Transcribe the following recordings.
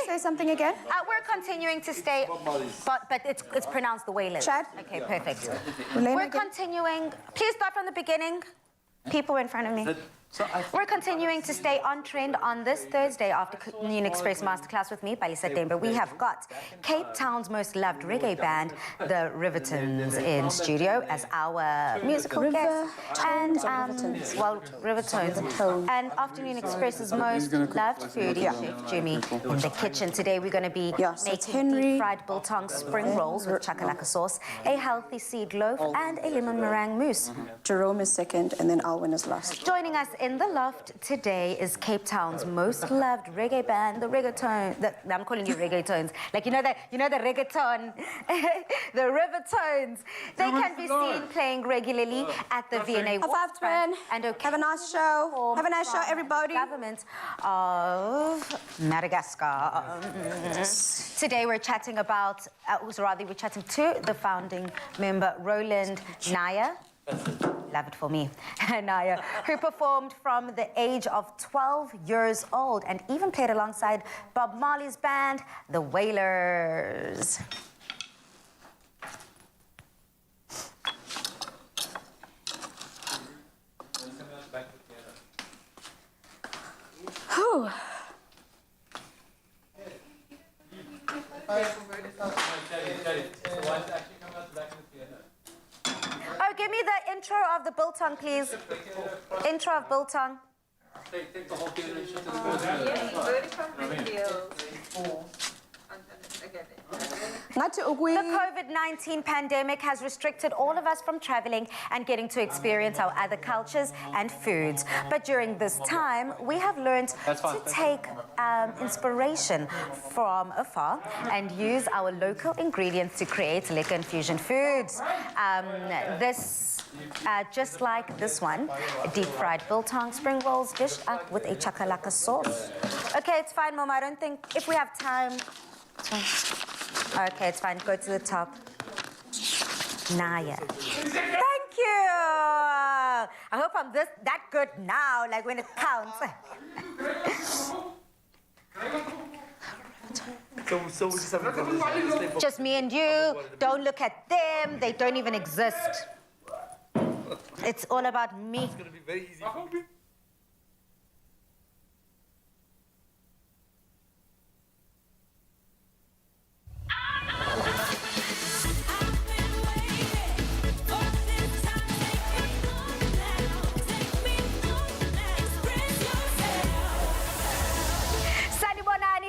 Say something again. We're continuing to stay, but it's pronounced the Wailers. Chad? Okay, perfect. We're Continuing. Please start from the beginning. People in front of me. We're continuing to stay on trend on this Thursday afternoon Express Masterclass with me, Palisa Dembe. We have got Cape Town's most loved reggae band, the RiverTones, in studio as our musical guest. And, RiverTones. And Afternoon Express's most loved foodie, Chef Jimmy, in the kitchen. Today we're going to be making deep fried biltong spring rolls with chakalaka sauce, a healthy seed loaf, and a lemon meringue mousse. Jerome is second, and then Alwyn is last. Joining us in the loft today is Cape Town's most loved reggae band, the RiverTones. I'm calling you RiverTones. Like, you know the reggaeton, the RiverTones. They can be seen playing regularly at the V&A Waterfront. And have a nice show. Have a nice show, everybody. Government of Madagascar. Today we're chatting about, we're chatting to the founding member, Roland Naya. Love it for me. Naya, who performed from the age of 12 years old and even played alongside Bob Marley's band, the Wailers. Whew. Oh, give me the intro of the biltong, please. Intro of biltong. Take the whole thing and shut The COVID-19 pandemic has restricted all of us from traveling and getting to experience our other cultures and foods. But during this time, we have learned to take inspiration from afar and use our local ingredients to create liquor and fusion foods. Just like this one, deep-fried biltong spring rolls dished up with a chakalaka sauce. Okay, it's fine, Mom. I don't think if we have time. Okay, it's fine. Go to the top. Naya. Thank you. I hope I'm that good now, like when it counts. Just me and you. Don't look at them. They don't even exist. It's all about me. It's going to be very easy for me.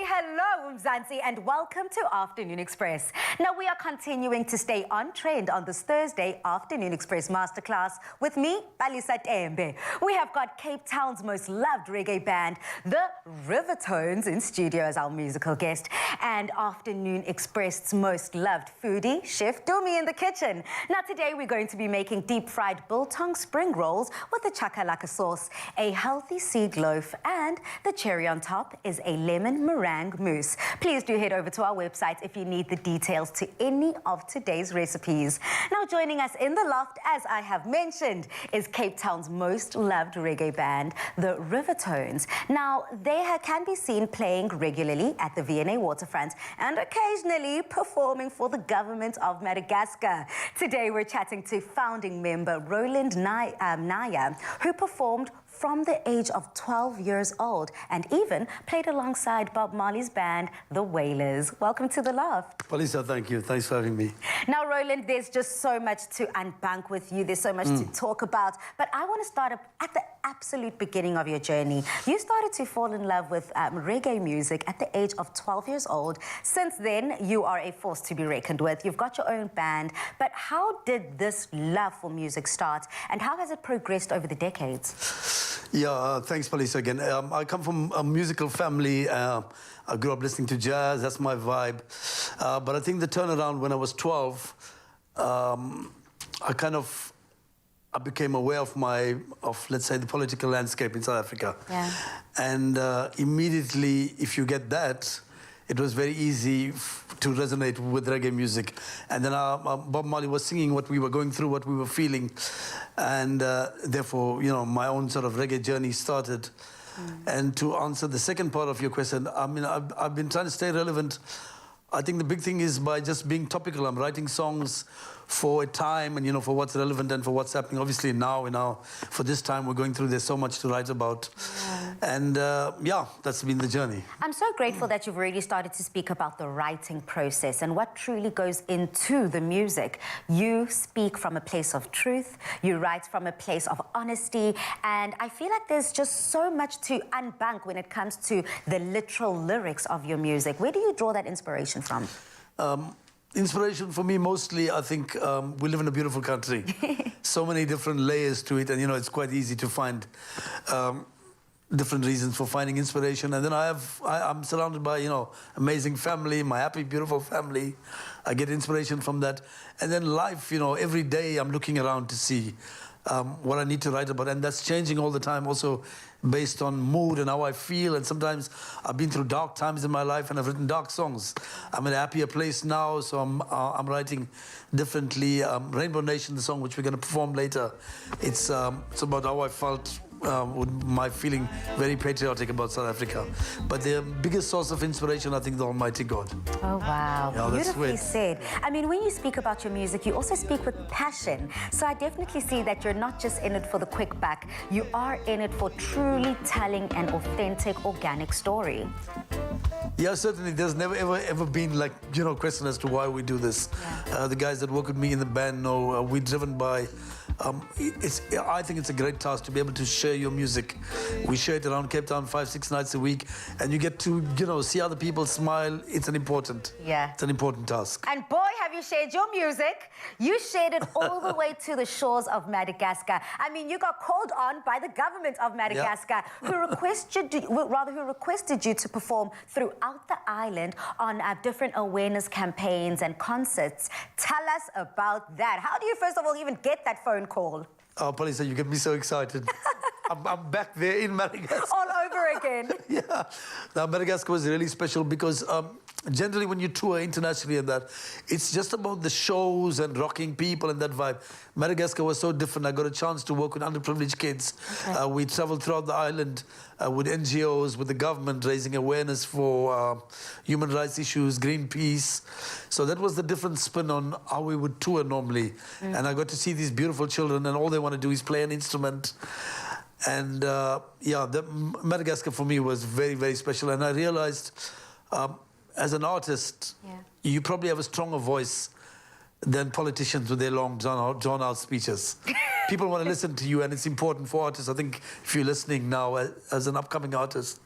Hello, Mzansi, and welcome to Afternoon Express. Now, we are continuing to stay on trend on this Thursday Afternoon Express Masterclass with me, Palisa Dembe. We have got Cape Town's most loved reggae band, the RiverTones, in studio as our musical guest, and Afternoon Express's most loved foodie, Chef Dumi, in the kitchen. Now, today we're going to be making deep-fried biltong spring rolls with a chakalaka sauce, a healthy seed loaf, and the cherry on top is a lemon meringue mousse. Please do head over to our website if you need the details to any of today's recipes. Now, joining us in the loft, as I have mentioned, is Cape Town's most loved reggae band, the RiverTones. Now, they can be seen playing regularly at the V&A Waterfront and occasionally performing for the government of Madagascar. Today, we're chatting to founding member Roland Naya, who performed from the age of 12 years old and even played alongside Bob Marley's band, the Wailers. Welcome to the loft. Palisa, thank you. Thanks for having me. Now, Roland, there's just so much to unbank with you. There's so much to talk about. But I want to start at the absolute beginning of your journey. You started to fall in love with reggae music at the age of 12 years old. Since then, you are a force to be reckoned with. You've got your own band. But how did this love for music start? And how has it progressed over the decades? Yeah, thanks, Palisa, again. I come from a musical family. I grew up listening to jazz. That's my vibe. But I think the turnaround when I was 12, I became aware of let's say, the political landscape in South Africa. Yeah. And immediately, if you get that, it was very easy to resonate with reggae music. And then Bob Marley was singing what we were going through, what we were feeling. And therefore, you know, my own sort of reggae journey started. And to answer the second part of your question, I mean, I've been trying to stay relevant. I think the big thing is by just being topical. I'm writing songs for a time and, you know, for what's relevant and for what's happening. Obviously now, for this time we're going through, there's so much to write about. And yeah, that's been the journey. I'm so grateful that you've already started to speak about the writing process and what truly goes into the music. You speak from a place of truth, you write from a place of honesty, and I feel like there's just so much to unbank when it comes to the literal lyrics of your music. Where do you draw that inspiration from? Inspiration for me mostly, I think we live in a beautiful country. So many different layers to it, and you know, it's quite easy to find different reasons for finding inspiration. And then I'm surrounded by, you know, amazing family, my happy, beautiful family. I get inspiration from that. And then life, you know, every day I'm looking around to see what I need to write about. And that's changing all the time, also based on mood and how I feel. And sometimes I've been through dark times in my life and I've written dark songs. I'm in a happier place now, so I'm writing differently. Rainbow Nation, the song which we're going to perform later, it's about how I felt with my feeling very patriotic about South Africa. But the biggest source of inspiration, I think, the Almighty God. Oh, wow. Yeah, beautifully said. I mean, when you speak about your music, you also speak with passion. So I definitely see that you're not just in it for the quick buck. You are in it for truly telling an authentic, organic story. Yeah, certainly. There's never, ever been, like, you know, question as to why we do this. Yeah. The guys that work with me in the band know we're driven by... I think it's a great task to be able to share your music. We share it around Cape Town 5-6 nights a week, and you get to, you know, see other people smile. It's an important task. And boy, have you shared your music. You shared it all the way to the shores of Madagascar. I mean, you got called on by the government of Madagascar, who requested you to perform throughout the island on different awareness campaigns and concerts. Tell us about that. How do you, first of all, even get that phone call? Oh, Palisa, you get me so excited. I'm back there in Madagascar. All over again. Yeah. Now, Madagascar was really special because generally when you tour internationally and that, it's just about the shows and rocking people and that vibe. Madagascar was so different. I got a chance to work with underprivileged kids. Okay. We traveled throughout the island with NGOs, with the government, raising awareness for human rights issues, Greenpeace. So that was the different spin on how we would tour normally. And I got to see these beautiful children, and all they want to do is play an instrument. And yeah, Madagascar for me was very, very special. And I realized as an artist, you probably have a stronger voice than politicians with their long drawn-out speeches. People want to listen to you, and it's important for artists. I think if you're listening now as an upcoming artist,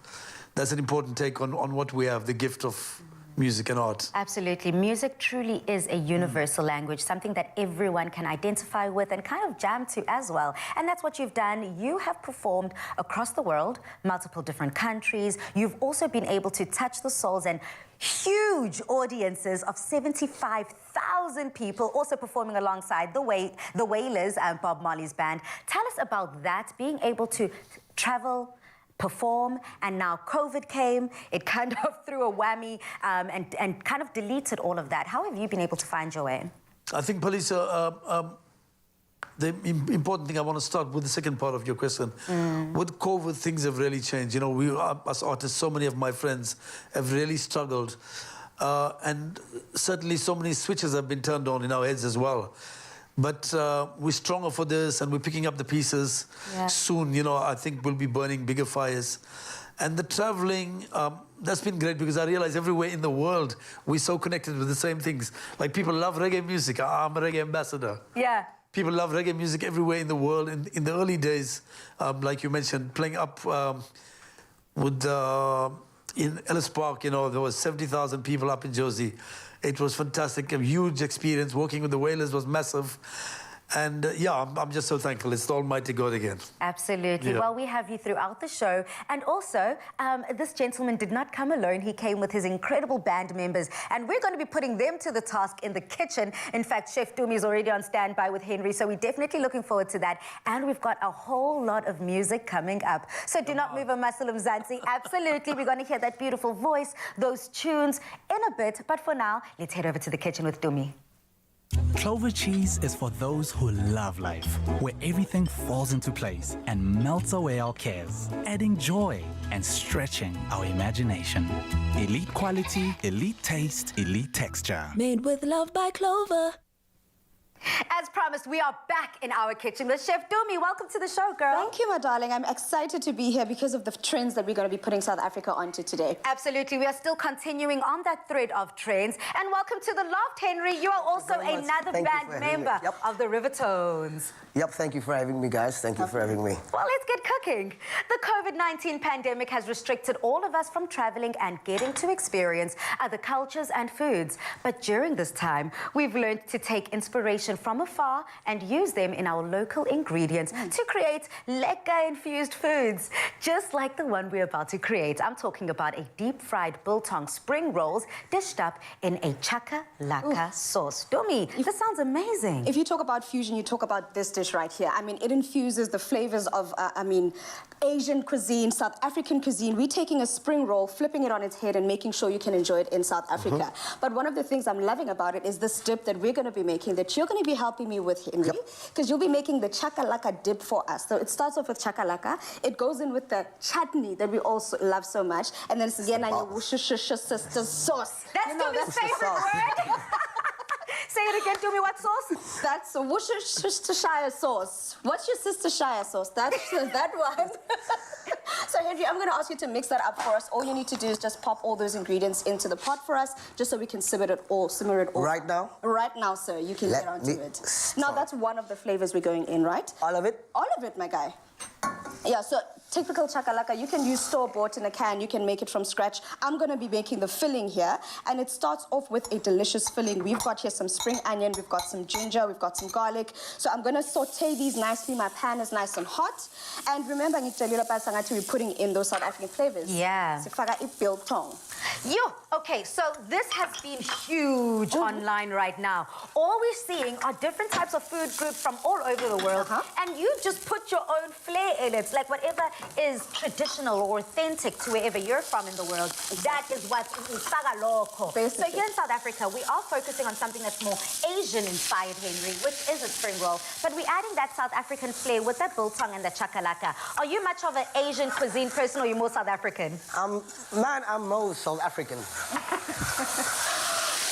that's an important take on what we have, the gift of music and art. Absolutely. Music truly is a universal language, something that everyone can identify with and kind of jam to as well. And that's what you've done. You have performed across the world, multiple different countries. You've also been able to touch the souls and huge audiences of 75,000 people, also performing alongside the Wailers and Bob Marley's band. Tell us about that, being able to travel, perform, and now COVID came. It kind of threw a whammy and kind of deleted all of that. How have you been able to find your way? I think, Palisa, the important thing, I want to start with the second part of your question. With COVID, things have really changed. You know, we, as artists, so many of my friends have really struggled. And certainly so many switches have been turned on in our heads as well. But we're stronger for this, and we're picking up the pieces. Soon, you know, I think we'll be burning bigger fires. And the traveling, that's been great because I realize everywhere in the world, we're so connected with the same things. Like, people love reggae music. I'm a reggae ambassador. Yeah. People love reggae music everywhere in the world. In the early days, like you mentioned, playing up with in Ellis Park, you know, there was 70,000 people up in Josie. It was fantastic, a huge experience. Working with the Wailers was massive. And yeah, I'm just so thankful. It's the Almighty God again. Absolutely. Yeah. Well, we have you throughout the show. And also, this gentleman did not come alone. He came with his incredible band members. And we're going to be putting them to the task in the kitchen. In fact, Chef Dumi is already on standby with Henry. So we're definitely looking forward to that. And we've got a whole lot of music coming up. So do not move a muscle, Mzansi. Absolutely. We're going to hear that beautiful voice, those tunes in a bit. But for now, let's head over to the kitchen with Dumi. Clover cheese is for those who love life, where everything falls into place and melts away our cares, adding joy and stretching our imagination. Elite quality, elite taste, elite texture. Made with love by Clover. As promised, we are back in our kitchen with Chef Dumi. Welcome to the show, girl. Thank you, my darling. I'm excited to be here because of the trends that we're going to be putting South Africa onto today. Absolutely. We are still continuing on that thread of trends. And welcome to the loft, Henry. You are also another band member of the RiverTones. Yep, thank you for having me, guys. Thank you for having me. Well, let's get cooking. The COVID-19 pandemic has restricted all of us from traveling and getting to experience other cultures and foods. But during this time, we've learned to take inspiration from afar and use them in our local ingredients to create lekker-infused foods, just like the one we're about to create. I'm talking about a deep-fried biltong spring rolls dished up in a chakalaka sauce. Dumi, this sounds amazing. If you talk about fusion, you talk about this dish right here. I mean, it infuses the flavors of, Asian cuisine, South African cuisine. We're taking a spring roll, flipping it on its head and making sure you can enjoy it in South Africa. But one of the things I'm loving about it is this dip that we're going to be making, that you're going to be helping me with, Henry, because you'll be making the chakalaka dip for us. So it starts off with chakalaka. It goes in with the chutney that we also love so much. And then it's again your sister sauce. That's Dumi's favorite word. Say it again, Dumi. What sauce? That's a Worcestershire sauce. What's your sistershire sauce? That's that one. So, Henry, I'm going to ask you to mix that up for us. All you need to do is just pop all those ingredients into the pot for us, just so we can simmer it all. Right now? Right now, sir. You can get onto it. Now, that's one of the flavors we're going in, right? All of it? All of it, my guy. Yeah, so typical chakalaka, you can use store-bought in a can, you can make it from scratch. I'm going to be making the filling here, and it starts off with a delicious filling. We've got here some spring onion, we've got some ginger, we've got some garlic. So I'm going to saute these nicely. My pan is nice and hot. And remember, we're putting in those South African flavors. Yeah. Biltong. Okay, so this has been huge online right now. All we're seeing are different types of food groups from all over the world, and you just put your own flair in it, like whatever is traditional or authentic to wherever you're from in the world. That is what's loco. So here in South Africa, we are focusing on something that's more Asian-inspired, Henry, which is a spring roll, but we're adding that South African flair with that biltong and the chakalaka. Are you much of an Asian cuisine person, or are you more South African? Man, I'm most South African.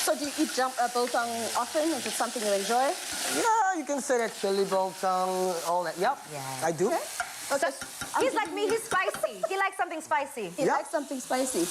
So do you eat biltong often? Is it something you enjoy? Yeah, you can say that chili biltong, all that. Yep, I do. Okay. He's like me, he's spicy. He likes something spicy. He likes something spicy.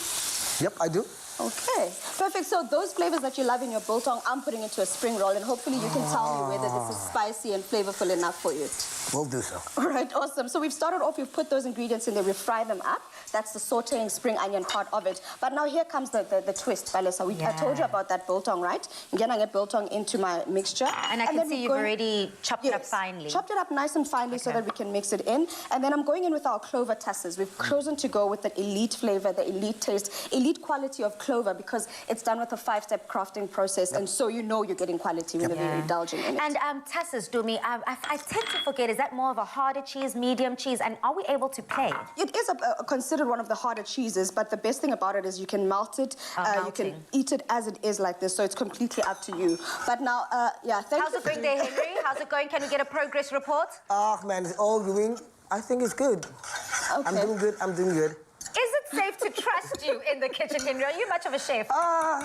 Yep, I do. Okay, perfect. So those flavors that you love in your biltong, I'm putting into a spring roll, and hopefully you can tell me whether this is spicy and flavorful enough for you. We'll do so. All right, awesome. So we've started off, we've put those ingredients in there, we fry them up. That's the sauteing spring onion part of it. But now here comes the twist, Valesa. I told you about that biltong, right? Again, I get biltong into my mixture. And I can see you've already chopped it up finely. Chopped it up nice and finely so that we can mix it in. And then I'm going in with our clover tasses. We've chosen to go with the elite flavor, the elite taste, elite quality of clover, because it's done with a 5-step crafting process, and so you know you're getting quality when you're indulging in it. And tasses, Dumi, I tend to forget, is that more of a harder cheese, medium cheese, and are we able to play? It is considered one of the harder cheeses, but the best thing about it is you can melt it, you can eat it as it is like this, so it's completely up to you. But now, thank you. How's it going there, Henry? How's it going? Can we get a progress report? Oh, man, it's all going. I think it's good. Okay. I'm doing good, I'm doing good. Is it safe to trust you in the kitchen, Henry? Are you much of a chef?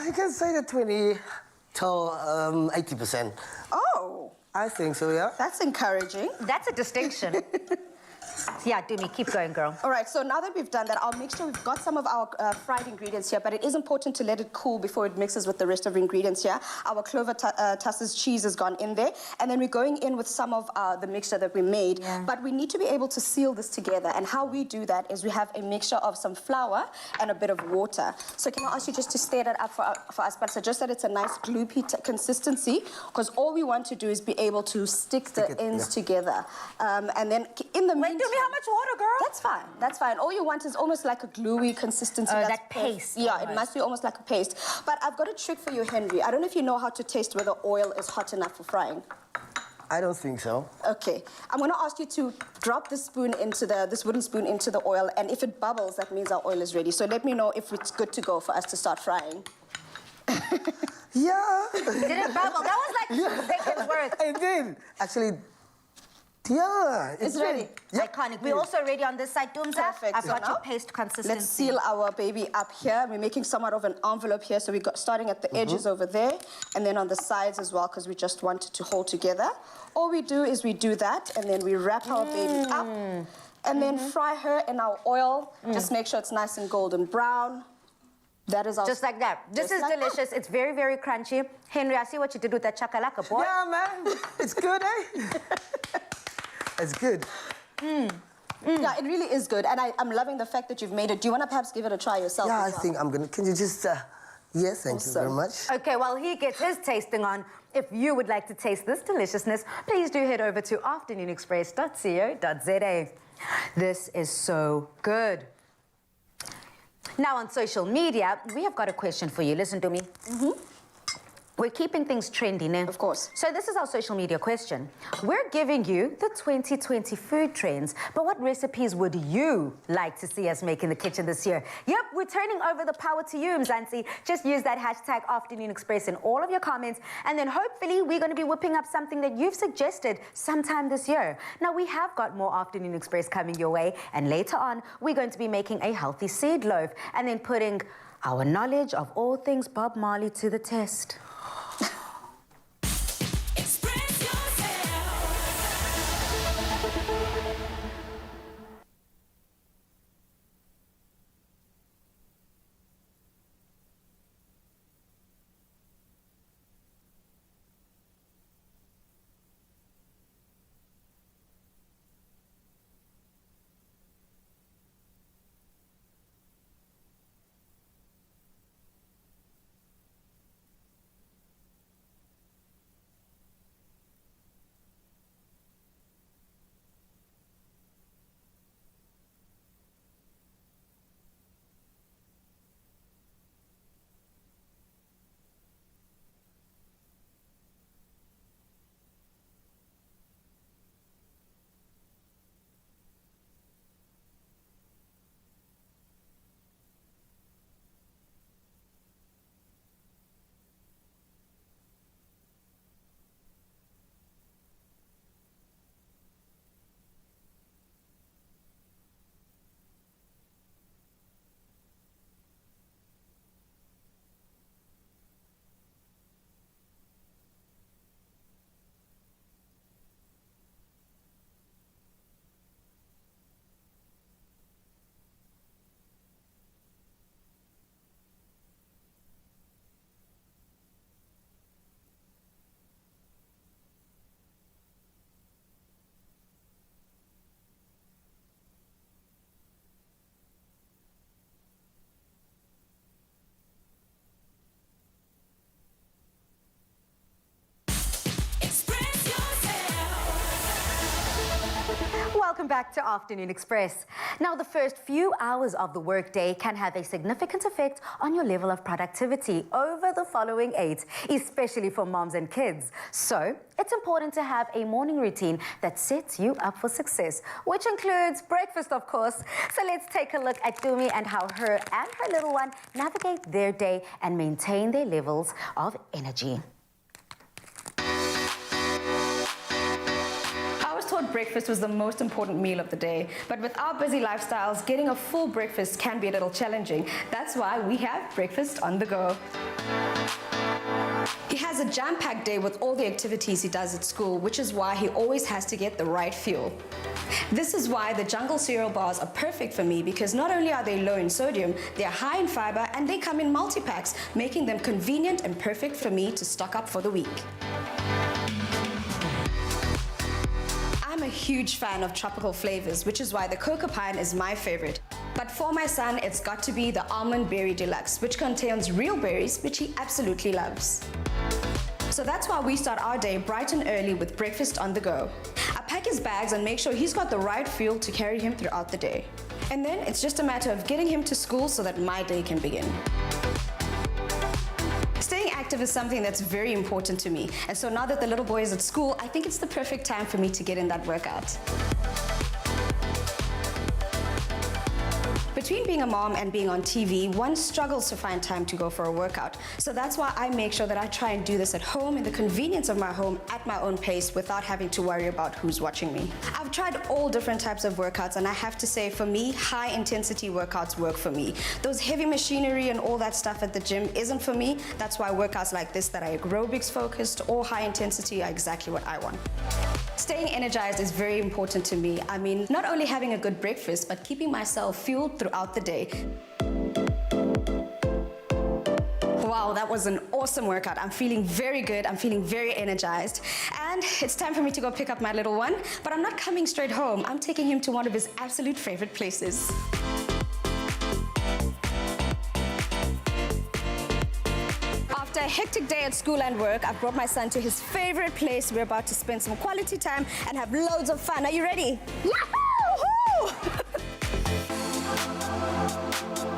You can say that 20 to 80%. Oh. I think so, yeah. That's encouraging. That's a distinction. Yeah, Dumi, keep going, girl. All right, so now that we've done that, our mixture, we've got some of our fried ingredients here, but it is important to let it cool before it mixes with the rest of the ingredients here. Our clover tasses cheese has gone in there, and then we're going in with some of the mixture that we made, but we need to be able to seal this together, and how we do that is we have a mixture of some flour and a bit of water. So can I ask you just to stir that up for us, but so just that it's a nice gloopy consistency, because all we want to do is be able to stick the ends together. And then in the meantime... Wait, how much water, girl? That's fine. That's fine. All you want is almost like a gluey consistency. That paste. Yeah, almost. It must be almost like a paste. But I've got a trick for you, Henry. I don't know if you know how to taste whether oil is hot enough for frying. I don't think so. Okay. I'm going to ask you to drop this spoon into this wooden spoon into the oil, and if it bubbles, that means our oil is ready. So let me know if it's good to go for us to start frying. Yeah. Did it bubble? That was like 2 seconds worth. I did. Actually, yeah. It's ready. Yep. Iconic. We're also ready on this side, Doomza. Perfect. I've So got your now, paste consistency. Let's seal our baby up here. We're making somewhat of an envelope here. So we got starting at the edges over there and then on the sides as well because we just want it to hold together. All we do is we do that and then we wrap our baby up and then fry her in our oil. Just make sure it's nice and golden brown. That is our... Just like that. This Just is like delicious. It's very, very crunchy. Henry, I see what you did with that chakalaka, boy. Yeah, man. It's good, eh? It's good. Yeah, it really is good. And I'm loving the fact that you've made it. Do you want to perhaps give it a try yourself Yeah, I as well? think I'm gonna. Can you just? Yes, thank you very much. Okay, while he gets his tasting on, if you would like to taste this deliciousness, please do head over to afternoonexpress.co.za. This is so good. Now on social media, we have got a question for you. Listen to me. We're keeping things trendy now. Of course. So this is our social media question. We're giving you the 2020 food trends, but what recipes would you like to see us make in the kitchen this year? Yep, we're turning over the power to you, Mzansi. Just use that hashtag Afternoon Express in all of your comments, and then hopefully we're going to be whipping up something that you've suggested sometime this year. Now, we have got more Afternoon Express coming your way, and later on, we're going to be making a healthy seed loaf, and then putting our knowledge of all things Bob Marley to the test. Welcome back to Afternoon Express. Now, the first few hours of the workday can have a significant effect on your level of productivity over the following 8, especially for moms and kids. So, it's important to have a morning routine that sets you up for success, which includes breakfast, of course. So let's take a look at Dumi and how her and her little one navigate their day and maintain their levels of energy. Breakfast was the most important meal of the day, but with our busy lifestyles, getting a full breakfast can be a little challenging. That's why we have breakfast on the go. He has a jam-packed day with all the activities he does at school, which is why he always has to get the right fuel. This is why the Jungle cereal bars are perfect for me, because not only are they low in sodium, they're high in fiber and they come in multi-packs, making them convenient and perfect for me to stock up for the week. I'm a huge fan of tropical flavors, which is why the cocoa pine is my favorite. But for my son, it's got to be the almond berry deluxe, which contains real berries, which he absolutely loves. So that's why we start our day bright and early with breakfast on the go. I pack his bags and make sure he's got the right fuel to carry him throughout the day. And then it's just a matter of getting him to school so that my day can begin. Staying active is something that's very important to me. And so now that the little boy is at school, I think it's the perfect time for me to get in that workout. between being a mom and being on TV, one struggles to find time to go for a workout. So that's why I make sure that I try and do this at home in the convenience of my home at my own pace without having to worry about who's watching me. I've tried all different types of workouts, and I have to say, for me, high intensity workouts work for me. Those heavy machinery and all that stuff at the gym isn't for me. That's why workouts like this that are aerobics focused or high intensity are exactly what I want. Staying energized is very important to me. I mean, not only having a good breakfast, but keeping myself fueled throughout the day. Wow, that was an awesome workout. I'm feeling very good. I'm feeling very energized. And it's time for me to go pick up my little one, but I'm not coming straight home. I'm taking him to one of his absolute favorite places. After a hectic day at school and work, I've brought my son to his favorite place. We're about to spend some quality time and have loads of fun. Are you ready? Yahoo!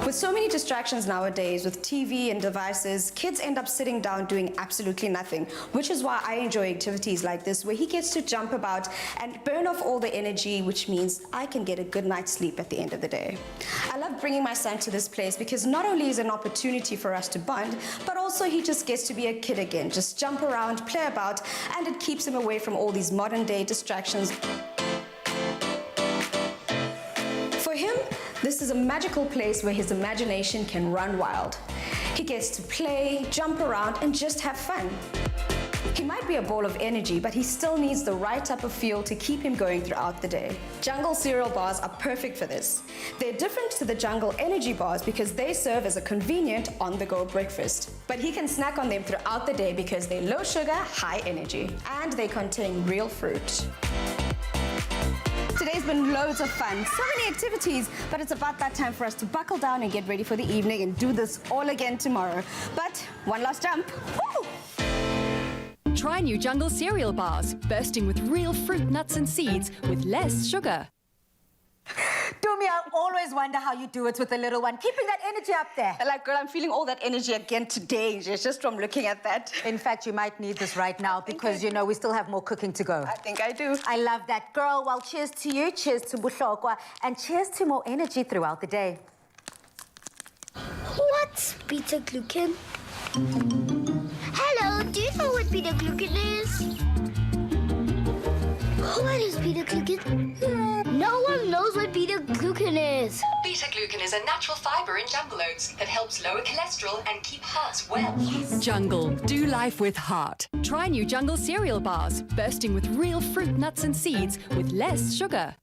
With so many distractions nowadays, with TV and devices, kids end up sitting down doing absolutely nothing, which is why I enjoy activities like this, where he gets to jump about and burn off all the energy, which means I can get a good night's sleep at the end of the day. I love bringing my son to this place because not only is it an opportunity for us to bond, but also he just gets to be a kid again, just jump around, play about, and it keeps him away from all these modern day distractions. For him, this is a magical place where his imagination can run wild. He gets to play, jump around, and just have fun. He might be a ball of energy, but he still needs the right type of fuel to keep him going throughout the day. Jungle cereal bars are perfect for this. They're different to the Jungle energy bars because they serve as a convenient on-the-go breakfast. But he can snack on them throughout the day because they're low sugar, high energy, and they contain real fruit. Today's been loads of fun, so many activities, but it's about that time for us to buckle down and get ready for the evening and do this all again tomorrow. But one last jump. Woo! Try new Jungle cereal bars, bursting with real fruit, nuts and seeds with less sugar. Dumi, I always wonder how you do it with the little one, keeping that energy up there. Like, girl, I'm feeling all that energy again today, just from looking at that. In fact, you might need this right now because, you know, we still have more cooking to go. I think I do. I love that. Girl, well, cheers to you, cheers to Buhlokwa, and cheers to more energy throughout the day. What's beta-glucan? Hello, do you know what beta-glucan is? What is beta-glucan? No one knows what beta-glucan is. Beta-glucan is a natural fiber in jungle oats that helps lower cholesterol and keep hearts well. Jungle, do life with heart. Try new Jungle cereal bars, bursting with real fruit, nuts and seeds with less sugar.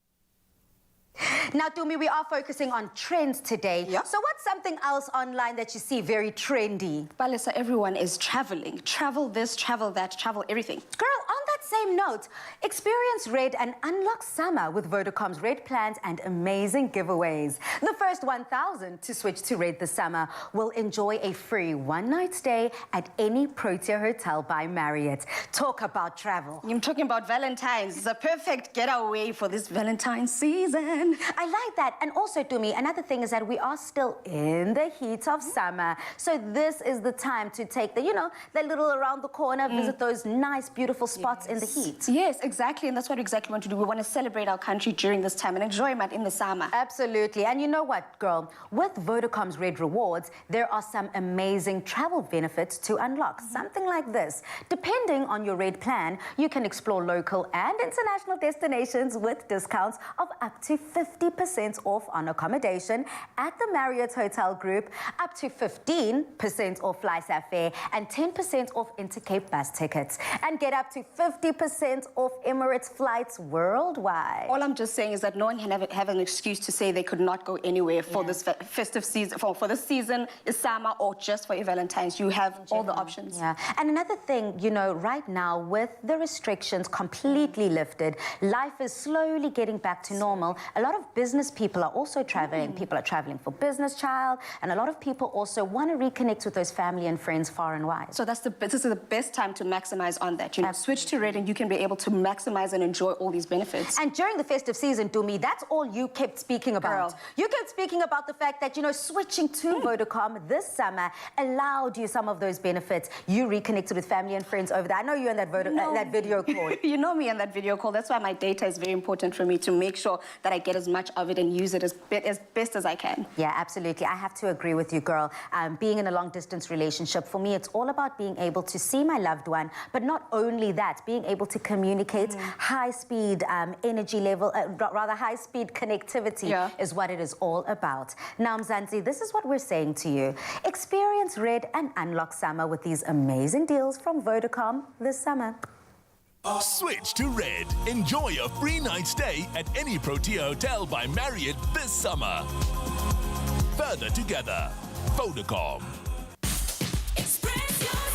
Now, Dumi, we are focusing on trends today. Yeah. So what's something else online that you see very trendy? Balisa, everyone is traveling. Travel this, travel that, travel everything. Girl, on that same note, experience Red and unlock summer with Vodacom's Red plans and amazing giveaways. The first 1,000 to switch to Red this summer will enjoy a free one-night stay at any Protea Hotel by Marriott. Talk about travel. I'm talking about Valentine's. It's a perfect getaway for this Valentine's season. I like that. And also, Dumi, another thing is that we are still in the heat of summer. So this is the time to take the, you know, the little around the corner, visit those nice, beautiful spots in the heat. Yes, exactly. And that's what we exactly want to do. We want to celebrate our country during this time and enjoyment in the summer. Absolutely. And you know what, girl? With Vodacom's Red Rewards, there are some amazing travel benefits to unlock. Something like this. Depending on your Red plan, you can explore local and international destinations with discounts of up to 50% off on accommodation at the Marriott Hotel Group, up to 15% off fly-saf fare, and 10% off Intercape bus tickets. And get up to 50% off Emirates flights worldwide. All I'm just saying is that no one can have an excuse to say they could not go anywhere for this festive season, for this season, is summer, or just for your Valentine's. You have all the options. Yeah. And another thing, you know, right now with the restrictions completely lifted, life is slowly getting back to normal. A lot of business people are also traveling. People are traveling for business, child, and a lot of people also want to reconnect with those family and friends far and wide. So this is the best time to maximize on that. You know, switch to Red and you can be able to maximize and enjoy all these benefits. And during the festive season, Dumi, that's all you kept speaking about. Girl. You kept speaking about the fact that, you know, switching to Vodacom this summer allowed you some of those benefits. You reconnected with family and friends over there. I know you in that, that video call. You know me in that video call. That's why my data is very important for me, to make sure that I get as much of it and use it as best as I can. Yeah, absolutely. I have to agree with you, girl. Being in a long-distance relationship, for me, it's all about being able to see my loved one, but not only that, being able to communicate high-speed energy level, rather high-speed connectivity is what it is all about. Now, Mzansi, this is what we're saying to you. Experience Red and unlock summer with these amazing deals from Vodacom this summer. Switch to Red. Enjoy a free night stay at any Protea hotel by Marriott this summer. Further together, Vodacom. Express yourself.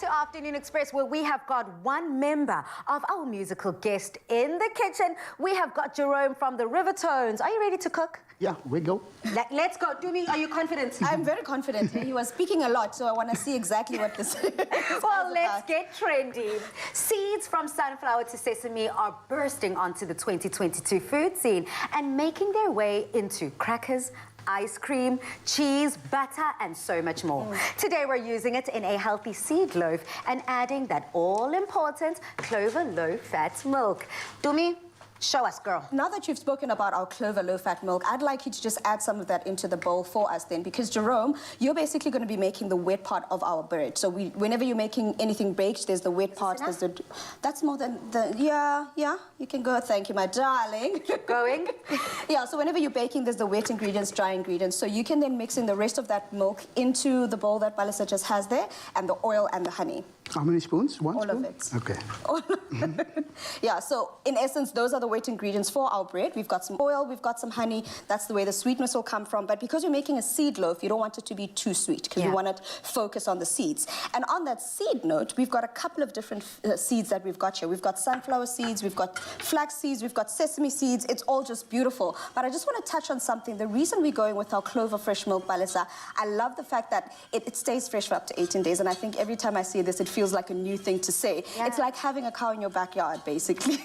To Afternoon Express, where we have got one member of our musical guest in the kitchen. We have got Jerome from the RiverTones. Are you ready to cook? Yeah, we go. Let's go. Dumi, are you confident? I'm very confident. He was speaking a lot, so I want to see exactly what this is. Well, let's get trendy. Seeds from sunflower to sesame are bursting onto the 2022 food scene and making their way into crackers, ice cream, cheese, butter, and so much more. Today we're using it in a healthy seed loaf and adding that all-important Clover low-fat milk. Dumi, show us, girl. Now that you've spoken about our Clover low-fat milk, I'd like you to just add some of that into the bowl for us then, because Jerome, you're basically going to be making the wet part of our bread. So whenever you're making anything baked, there's the wet part, there's the... That's more than the... Yeah, you can go. Thank you, my darling. Keep going. Yeah, so whenever you're baking, there's the wet ingredients, dry ingredients. So you can then mix in the rest of that milk into the bowl that Balisa just has there, and the oil and the honey. How many spoons? One All spoon? of it. Okay. Yeah, so in essence, those are the wet ingredients for our bread. We've got some oil, we've got some honey. That's the way the sweetness will come from. But because you're making a seed loaf, you don't want it to be too sweet because we want to focus on the seeds. And on that seed note, we've got a couple of different seeds that we've got here. We've got sunflower seeds, we've got flax seeds, we've got sesame seeds. It's all just beautiful. But I just want to touch on something. The reason we're going with our Clover fresh milk, Balisa, I love the fact that it stays fresh for up to 18 days. And I think every time I see this, it feels like a new thing to say. Yeah. It's like having a cow in your backyard, basically.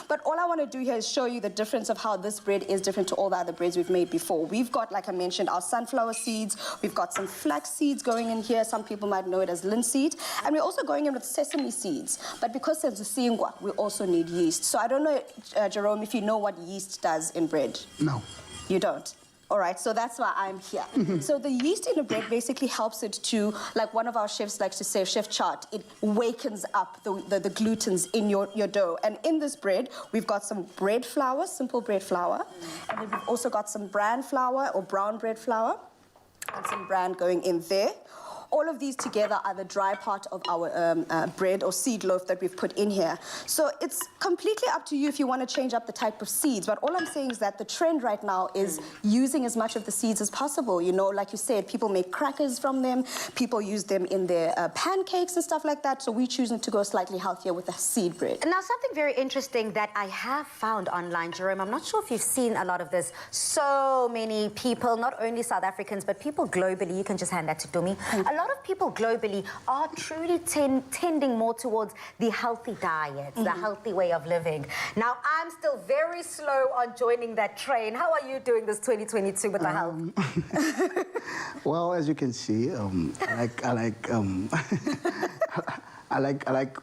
But all I want to do here is show you the difference of how this bread is different to all the other breads we've made before. We've got, like I mentioned, our sunflower seeds. We've got some flax seeds going in here. Some people might know it as linseed. And we're also going in with sesame seeds. But because there's a singwa, we also need yeast. So I don't know, Jerome, if you know what yeast does in bread. No. You don't? All right, so that's why I'm here. So the yeast in the bread basically helps it to, like one of our chefs likes to say, Chef Chart, it wakens up the glutens in your dough. And in this bread, we've got some bread flour, simple bread flour. And then we've also got some bran flour or brown bread flour. And some bran going in there. All of these together are the dry part of our bread or seed loaf that we've put in here. So it's completely up to you if you want to change up the type of seeds. But all I'm saying is that the trend right now is using as much of the seeds as possible. You know, like you said, people make crackers from them. People use them in their pancakes and stuff like that. So we're choosing to go slightly healthier with a seed bread. Now, something very interesting that I have found online, Jerome, I'm not sure if you've seen a lot of this. So many people, not only South Africans, but people globally, you can just hand that to Dumi. A lot of people globally are truly tending more towards the healthy diet, the healthy way of living. Now, I'm still very slow on joining that train. How are you doing this 2022 with the health? Well, as you can see, I like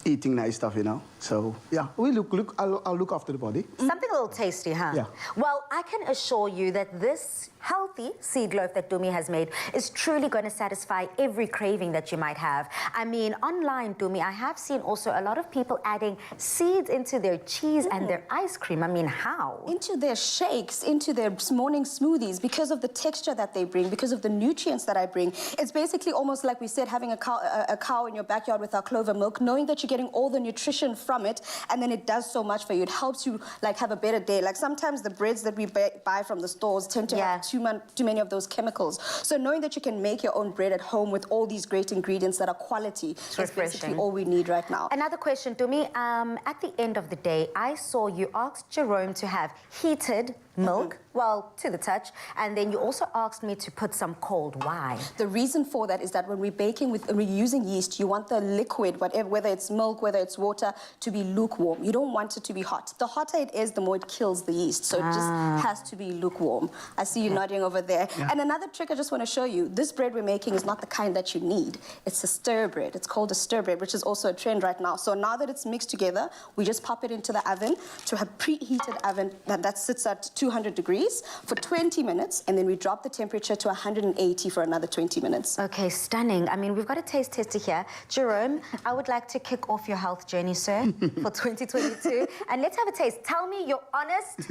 eating nice stuff, you know. So yeah, I'll look after the body. Something a little tasty, huh? Yeah. Well, I can assure you that this healthy seed loaf that Dumi has made is truly going to satisfy every craving that you might have. I mean, online, Dumi, I have seen also a lot of people adding seeds into their cheese and their ice cream. I mean, how? Into their shakes, into their morning smoothies, because of the texture that they bring, because of the nutrients that I bring. It's basically almost like we said, having a cow in your backyard with our Clover milk, knowing that you're getting all the nutrition from it, and then it does so much for you. It helps you like have a better day. Like sometimes the breads that we buy from the stores tend to have too many of those chemicals. So knowing that you can make your own bread at home with all these great ingredients that are quality is basically all we need right now. Another question, Dumi. At the end of the day, I saw you asked Jerome to have heated milk, well, to the touch, and then you also asked me to put some cold wine. The reason for that is that when we're baking we're using yeast, you want the liquid, whether it's milk, whether it's water, to be lukewarm. You don't want it to be hot. The hotter it is, the more it kills the yeast. So it just has to be lukewarm. I see you nodding over there. Yeah. And another trick I just want to show you, this bread we're making is not the kind that you need. It's a stir bread. It's called a stir bread, which is also a trend right now. So now that it's mixed together, we just pop it into the oven, to a preheated oven that sits at 200 degrees for 20 minutes, and then we drop the temperature to 180 for another 20 minutes. Okay, stunning. I mean, we've got a taste tester here. Jerome, I would like to kick off your health journey, sir, for 2022. And let's have a taste. Tell me your honest,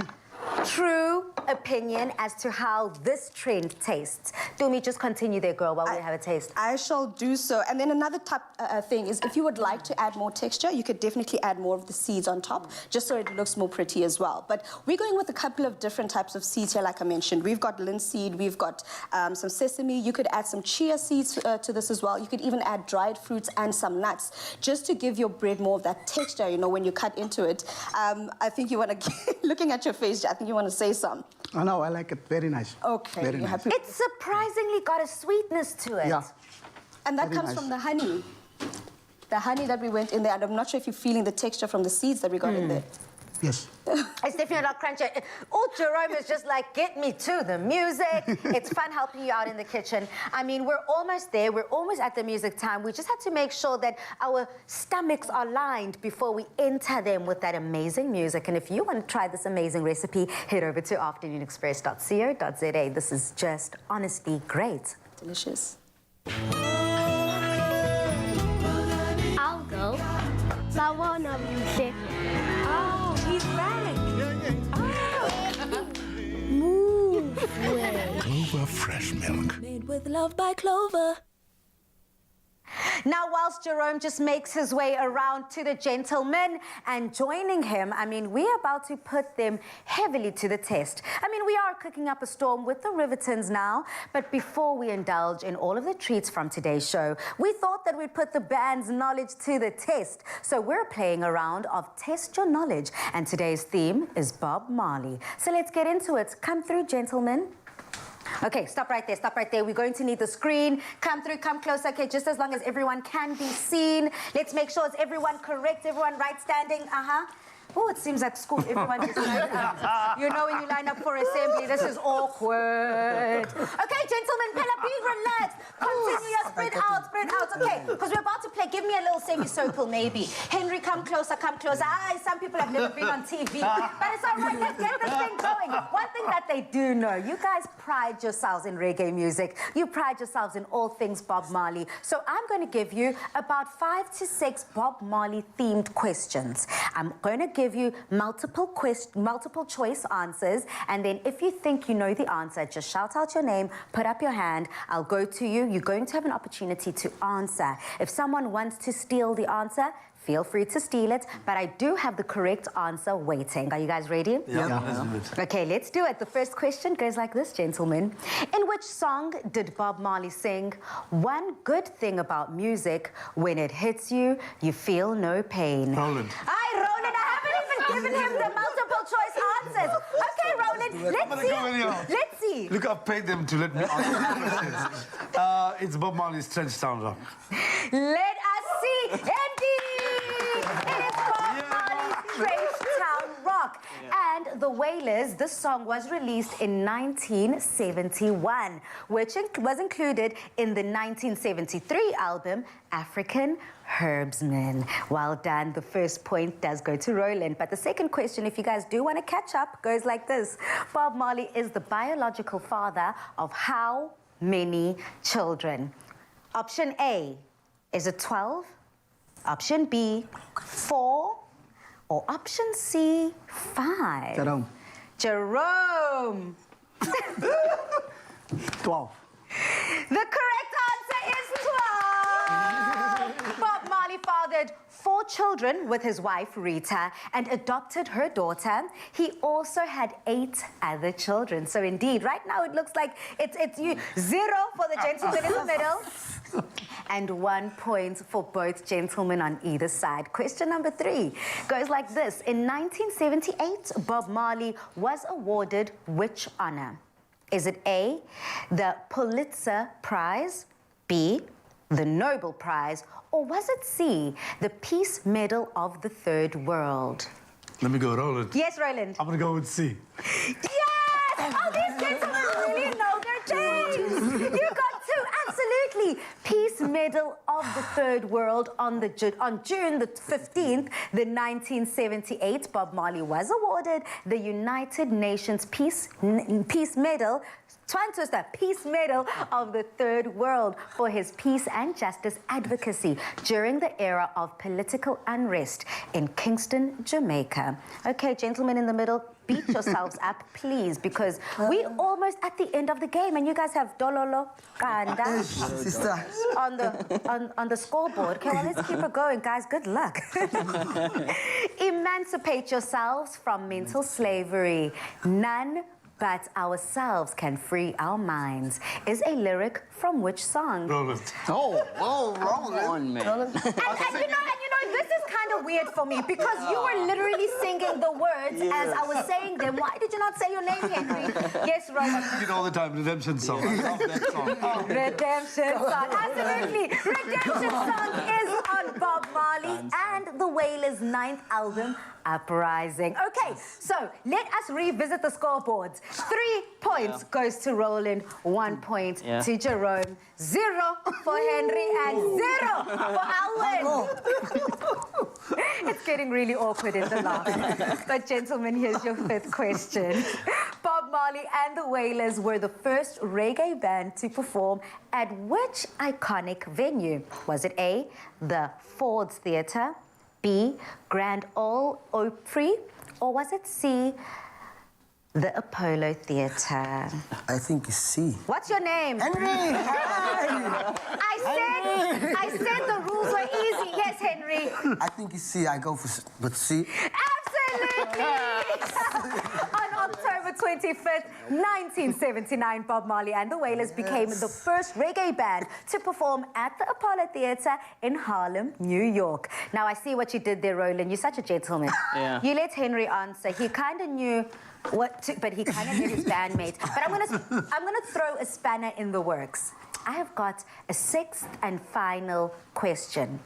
true opinion as to how this trend tastes. Dumi, just continue there, girl, while we have a taste. I shall do so. And then another thing is, if you would like to add more texture, you could definitely add more of the seeds on top, just so it looks more pretty as well. But we're going with a couple of different types of seeds here, like I mentioned. We've got linseed, we've got some sesame. You could add some chia seeds to this as well. You could even add dried fruits and some nuts, just to give your bread more of that texture, you know, when you cut into it. I think you want to, looking at your face, I think you want to say some. Oh, no, I like it. Very nice. Okay. Very nice. Happy? It's surprisingly got a sweetness to it. Yeah. And that comes from the honey. The honey that we went in there, and I'm not sure if you're feeling the texture from the seeds that we got in there. Yes. It's definitely not crunchy. Oh, Jerome is just like, get me to the music. It's fun helping you out in the kitchen. I mean, we're almost there. We're almost at the music time. We just have to make sure that our stomachs are lined before we enter them with that amazing music. And if you want to try this amazing recipe, head over to afternoonexpress.co.za. This is just honestly great. Delicious. I'll go. I wanna music. Oh, he's back. Move way. Clover fresh milk. Made with love by Clover. Now, whilst Jerome just makes his way around to the gentlemen and joining him, I mean, we're about to put them heavily to the test. I mean, we are cooking up a storm with the RiverTones now, but before we indulge in all of the treats from today's show, we thought that we'd put the band's knowledge to the test. So we're playing a round of Test Your Knowledge, and today's theme is Bob Marley. So let's get into it. Come through, gentlemen. Okay, stop right there, stop right there. We're going to need the screen. Come through, come closer. Okay, just as long as everyone can be seen. Let's make sure it's everyone correct, everyone right standing. Oh, it seems like school. Everyone just lined up. You know when you line up for assembly, this is awkward. Okay, gentlemen, Pella, be relaxed. Continue, spread out, spread out. Okay, because we're about to play. Give me a little semicircle, maybe. Henry, come closer, come closer. Some people have never been on TV. But it's all right, let's get this thing going. One thing that they do know, you guys pride yourselves in reggae music. You pride yourselves in all things Bob Marley. So I'm going to give you about 5 to 6 Bob Marley-themed questions. I'm going to give you multiple choice answers, and then if you think you know the answer, just shout out your name, put up your hand, I'll go to you. You're going to have an opportunity to answer. If someone wants to steal the answer, feel free to steal it, but I do have the correct answer waiting. Are you guys ready? Yeah. Okay, let's do it. The first question goes like this, gentlemen. In which song did Bob Marley sing, "One good thing about music, when it hits you, you feel no pain"? Roland. Hi, Roland. I haven't even given him the multiple choice answers. Okay, Roland, let's see. Look, I've paid them to let me answer the questions. It's Bob Marley's Trench Town Rock. Let us see. Indeed! It is Bob Marley's Trench Town Rock. And The Wailers, this song was released in 1971, which was included in the 1973 album African Herbsman. Well done. The first point does go to Roland. But the second question, if you guys do want to catch up, goes like this. Bob Marley is the biological father of how many children? Option A, is it 12? Option B, 4? Or option C, 5? Jerome. Jerome. 12. The correct answer is 12. Bob Marley fathered 4 children with his wife, Rita, and adopted her daughter. He also had 8 other children. So indeed, right now it looks like it's you. 0 for the gentleman in the middle. And 1 point for both gentlemen on either side. Question number 3 goes like this. In 1978, Bob Marley was awarded which honor? Is it A, the Pulitzer Prize, B, the Nobel Prize, or was it C, the Peace Medal of the Third World? Let me go, Roland. Yes, Roland. I'm going to go with C. Yes! Oh, these gentlemen really know their James. You got 2, absolutely. Peace Medal of the Third World on June the 15th, the 1978, Bob Marley was awarded the United Nations Peace Medal, the Peace Medal of the Third World for his peace and justice advocacy during the era of political unrest in Kingston, Jamaica. Okay, gentlemen in the middle, beat yourselves up, please, because we're almost at the end of the game, and you guys have Dololo Kanda on the scoreboard. Okay, well, let's keep it going, guys. Good luck. Emancipate yourselves from mental slavery. None but ourselves can free our minds is a lyric from which song? Roland. Roland. And you know, this is kind of weird for me because you were literally singing the words as I was saying them. Why did you not say your name, Henry? Yes, Roland. You know all the time, Redemption song. I love that song. Redemption song. Absolutely. Redemption song is on Bob Marley and the Wailers' 9th album, Uprising. Okay, so let us revisit the scoreboards. 3 points goes to Roland, 1 point to Jerome, 0 for Henry, and 0 for Alwyn. It's getting really awkward in the laugh. But gentlemen, here's your 5th question. Bob Marley and the Wailers were the first reggae band to perform at which iconic venue? Was it A, the Ford's Theatre, B, Grand Ole Opry, or was it C, The Apollo Theatre. I think it's C. What's your name? Henry! I said the rules were easy. Yes, Henry. I think it's C. I go with C. Absolutely! On October 25th, 1979, Bob Marley and the Wailers became the first reggae band to perform at the Apollo Theatre in Harlem, New York. Now, I see what you did there, Roland. You're such a gentleman. Yeah. You let Henry answer. He kind of knew but he kind of knew his bandmates. But I'm gonna throw a spanner in the works. I have got a sixth and final question.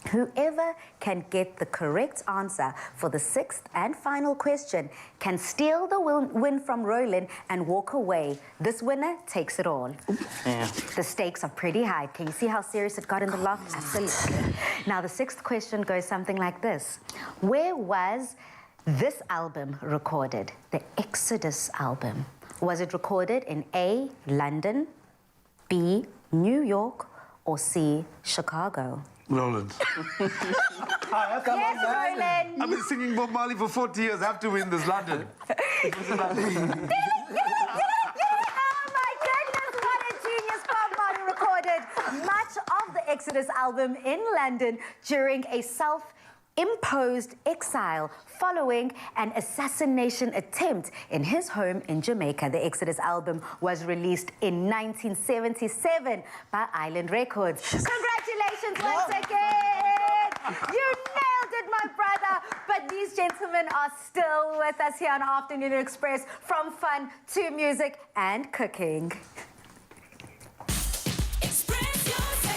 Whoever can get the correct answer for the sixth and final question can steal the win from Roland and walk away. This winner takes it all. Yeah. The stakes are pretty high. Can you see how serious it got in the loft? Absolutely. Now, the sixth question goes something like this. Where was this album recorded? The Exodus album. Was it recorded in A, London, B, New York, or C, Chicago? Roland. Yes, Roland. I've been singing Bob Marley for 40 years. I have to win this London. It was in London. Get it! Oh my goodness, what a genius. Bob Marley recorded much of the Exodus album in London during a self-imposed exile following an assassination attempt in his home in Jamaica. The Exodus album was released in 1977 by Island Records. Congratulations once again! You nailed it, my brother! But these gentlemen are still with us here on Afternoon Express, from fun to music and cooking. Express yourself.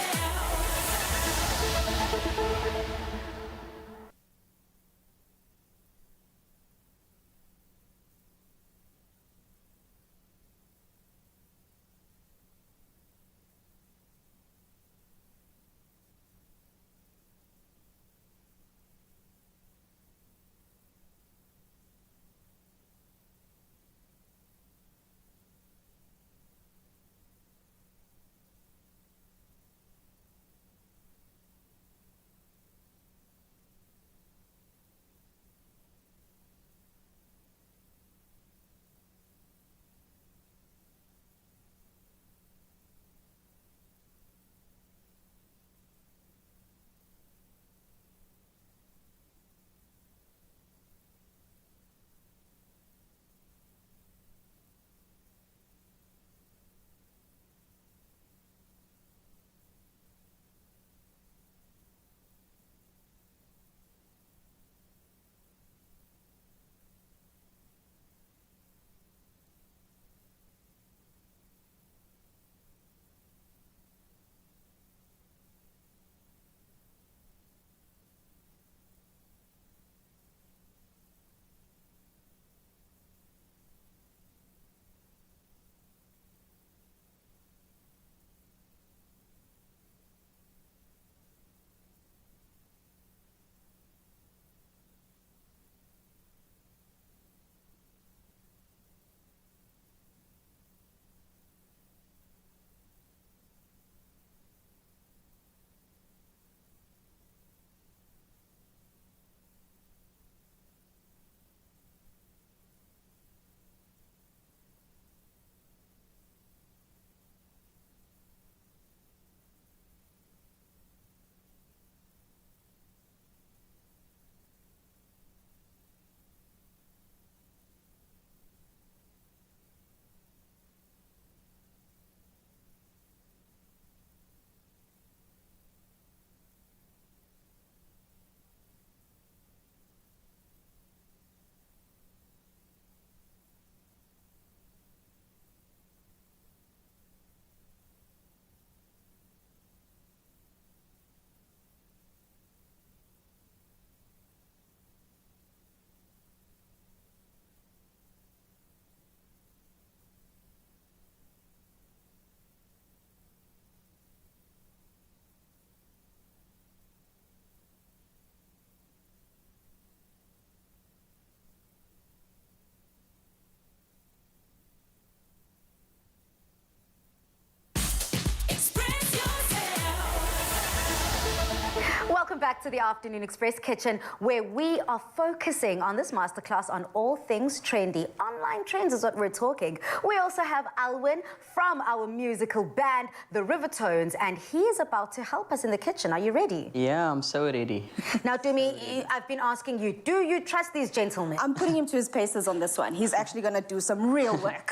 back to the Afternoon Express kitchen, where we are focusing on this masterclass on all things trendy. Online trends is what we're talking. We also have Alwyn from our musical band, the RiverTones, and he is about to help us in the kitchen. Are you ready? Yeah, I'm so ready. Now, Dumi, I've been asking you, do you trust these gentlemen? I'm putting him to his paces on this one. He's actually going to do some real work.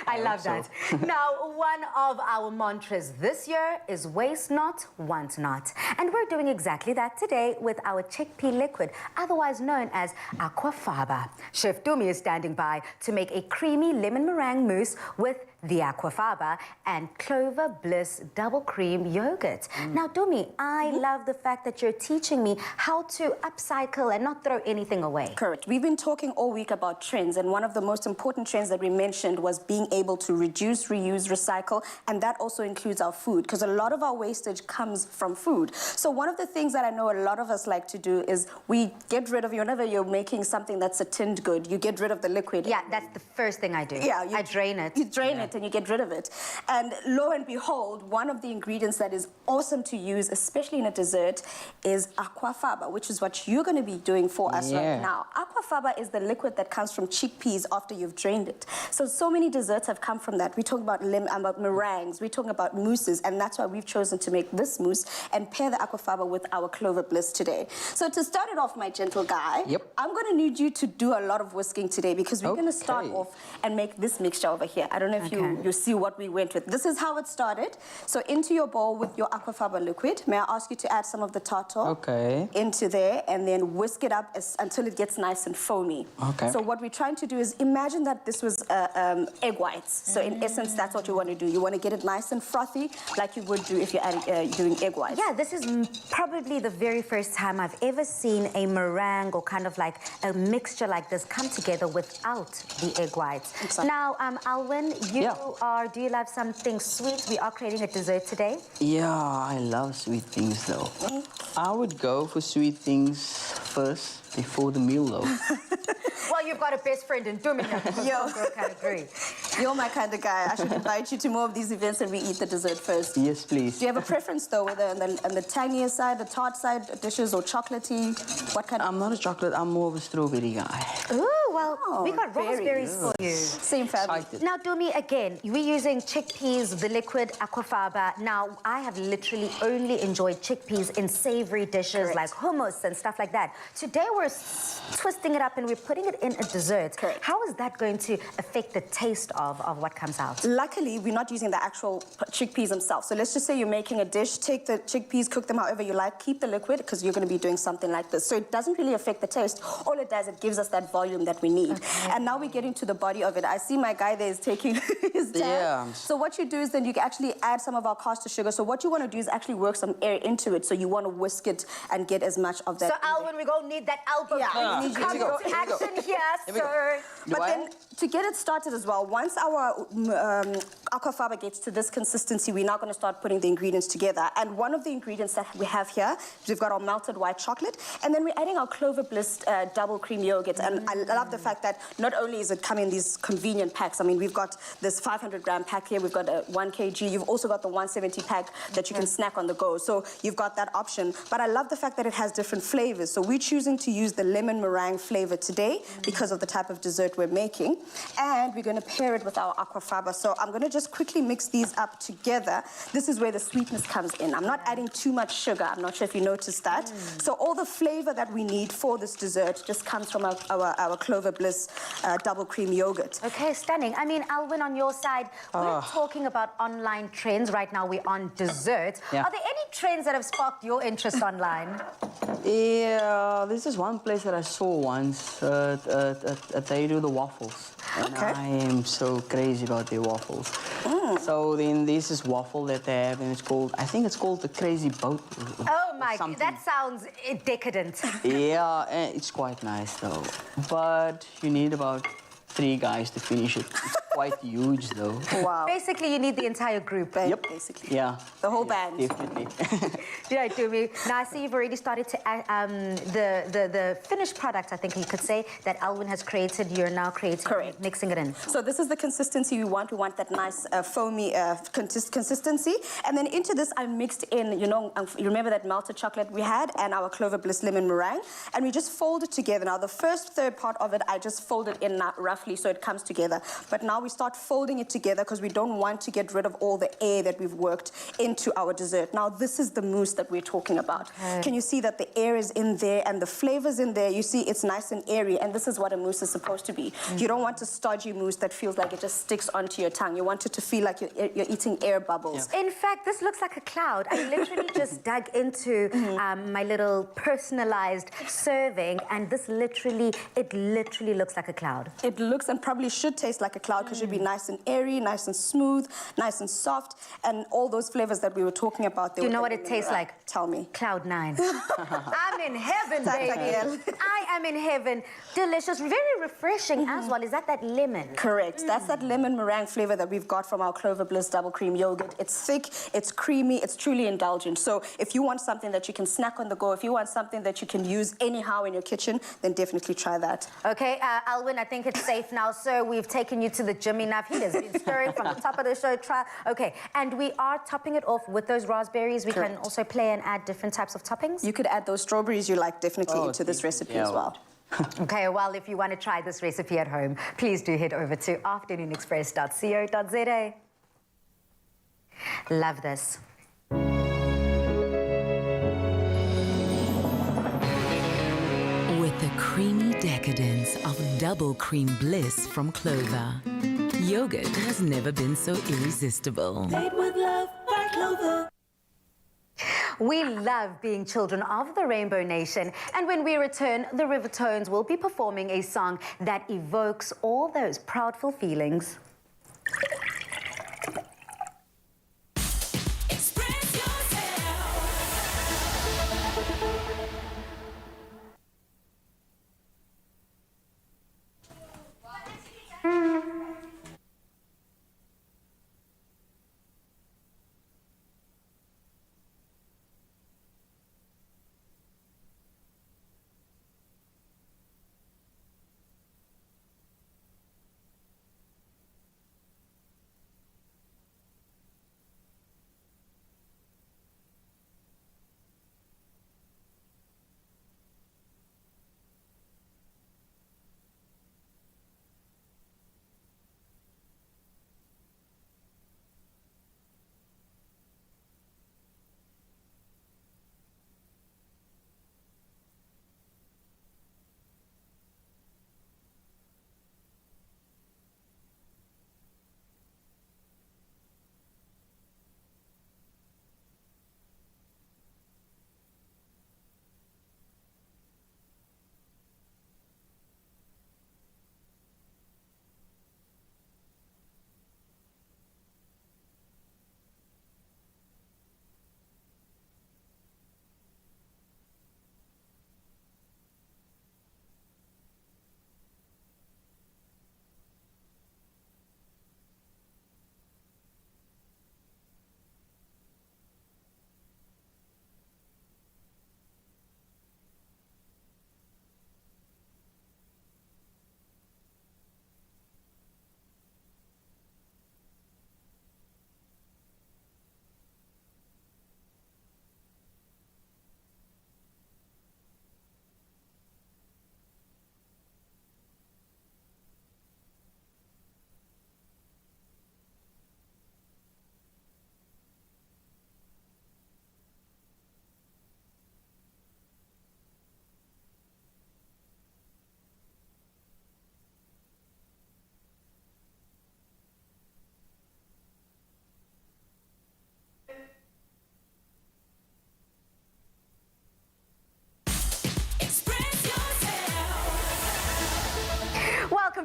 I love that. Now, one of our mantras this year is waste not, want not. And we're doing exactly that today with our chickpea liquid, otherwise known as aquafaba. Chef Dumi is standing by to make a creamy lemon meringue mousse with the aquafaba and Clover Bliss double cream yogurt. Now, Dumi, I love the fact that you're teaching me how to upcycle and not throw anything away. Correct. We've been talking all week about trends, and one of the most important trends that we mentioned was being able to reduce, reuse, recycle, and that also includes our food, because a lot of our wastage comes from food. So one of the things that I know a lot of us like to do is we get rid of, whenever you're making something that's a tinned good, you get rid of the liquid. Yeah, that's the first thing I do. Yeah, I drain it. You drain it and you get rid of it. And lo and behold, one of the ingredients that is awesome to use, especially in a dessert, is aquafaba, which is what you're going to be doing for us right now. Aquafaba is the liquid that comes from chickpeas after you've drained it. So many desserts have come from that. We talk about meringues, we talk about mousses, and that's why we've chosen to make this mousse and pair the aquafaba with our Clover Bliss today. So to start it off, my gentle guy, I'm going to need you to do a lot of whisking today, because we're going to start off and make this mixture over here. I don't know if you see what we went with. This is how it started. So into your bowl with your aquafaba liquid, may I ask you to add some of the tartar into there and then whisk it up until it gets nice and foamy. So what we're trying to do is imagine that this was egg whites. So in essence, that's what you want to do. You want to get it nice and frothy like you would do if you're doing egg whites. Yeah, this is probably the very first time I've ever seen a meringue or kind of like a mixture like this come together without the egg whites. Now, Alwyn, do you love something sweet? We are creating a dessert today. Yeah, I love sweet things though. I would go for sweet things first before the meal though. Well, you've got a best friend in Dumi. You're my kind of guy. I should invite you to more of these events and we eat the dessert first. Yes, please. Do you have a preference though, whether on the tangier side, the tart side dishes, or chocolatey? What kind? I'm not a chocolate, I'm more of a strawberry guy. Ooh, well, we got raspberries for you. Same family. Now, Dumi, again, we're using chickpeas, the liquid aquafaba. Now, I have literally only enjoyed chickpeas in savory dishes like hummus and stuff like that. Today, we're twisting it up and we're putting it in a dessert. How is that going to affect the taste of what comes out? Luckily, we're not using the actual chickpeas themselves. So let's just say you're making a dish, take the chickpeas, cook them however you like, keep the liquid, because you're going to be doing something like this. So it doesn't really affect the taste. All it does, it gives us that volume that we need. And now we're getting to the body of it. I see my guy there is taking his time. So what you do is then you can actually add some of our caster sugar. So what you want to do is actually work some air into it. So you want to whisk it and get as much of that. So, Alwyn, we're going to need that elbow. We need you to go. Action here, sir. But then, to get it started as well, once our aquafaba gets to this consistency, we're now going to start putting the ingredients together. And one of the ingredients that we have here, we've got our melted white chocolate, and then we're adding our Clover Bliss double cream yogurt. And I love the fact that not only is it coming in these convenient packs, I mean, we've got this 500-gram pack here, we've got a 1 kg, you've also got the 170 pack that you can snack on the go. So you've got that option. But I love the fact that it has different flavors. So we're choosing to use the lemon meringue flavor today because of the type of dessert we're making. And we're going to pair it with our aquafaba. So I'm going to just quickly mix these up together. This is where the sweetness comes in. I'm not adding too much sugar. I'm not sure if you noticed that. So all the flavor that we need for this dessert just comes from our Clover Bliss double cream yogurt. Okay, stunning. I mean, Alwyn, on your side, we're talking about online trends. Right now, we're on dessert. Are there any trends that have sparked your interest online? Yeah, this is one place that I saw once. They do the waffles. And I am so crazy about their waffles. So then this is waffle that they have, and it's called, I think it's called the Crazy Boat. Oh my, that sounds decadent. Yeah, it's quite nice though. But you need about 3 guys to finish it. quite huge, though. Wow. Basically, you need the entire group. Yep. Basically. Yeah. The whole band. Definitely. Yeah, Dumi. Now I see you've already started to the finished product. I think you could say that Alwyn has created. You're now creating, Correct. mixing it in. So this is the consistency we want. We want that nice foamy consistency. And then into this, I mixed in, you remember that melted chocolate we had and our Clover Bliss lemon meringue, and we just fold it together. Now the first third part of it, I just fold it in roughly so it comes together. But now we start folding it together because we don't want to get rid of all the air that we've worked into our dessert. Now this is the mousse that we're talking about. Okay. Can you see that the air is in there and the flavors in there? You see it's nice and airy, and this is what a mousse is supposed to be. You don't want a stodgy mousse that feels like it just sticks onto your tongue. You want it to feel like you're eating air bubbles. Yeah. In fact, this looks like a cloud. I literally just dug into my little personalized serving, and this literally looks like a cloud. It looks and probably should taste like a cloud because it should be nice and airy, nice and smooth, nice and soft, and all those flavors that we were talking about. Do you know what it tastes like? Tell me. Cloud 9. I'm in heaven, baby. I am in heaven. Delicious, very refreshing as well. Is that lemon? Correct. That's that lemon meringue flavor that we've got from our Clover Bliss double cream yogurt. It's thick, it's creamy, it's truly indulgent. So if you want something that you can snack on the go, if you want something that you can use anyhow in your kitchen, then definitely try that. Okay, Alwyn, I think it's safe now, sir. We've taken you to the gym enough. He has been stirring from the top of the show. Okay, and we are topping it off with those raspberries. We can also play and add different types of toppings. You could add those strawberries you like definitely into this recipe as well. Okay, well, if you want to try this recipe at home, please do head over to afternoonexpress.co.za. Love this. With the creamy decadence of double cream bliss from Clover, yogurt has never been so irresistible. Made with love by Clover. We love being children of the Rainbow Nation, and when we return, the RiverTones will be performing a song that evokes all those proudful feelings. Express yourself.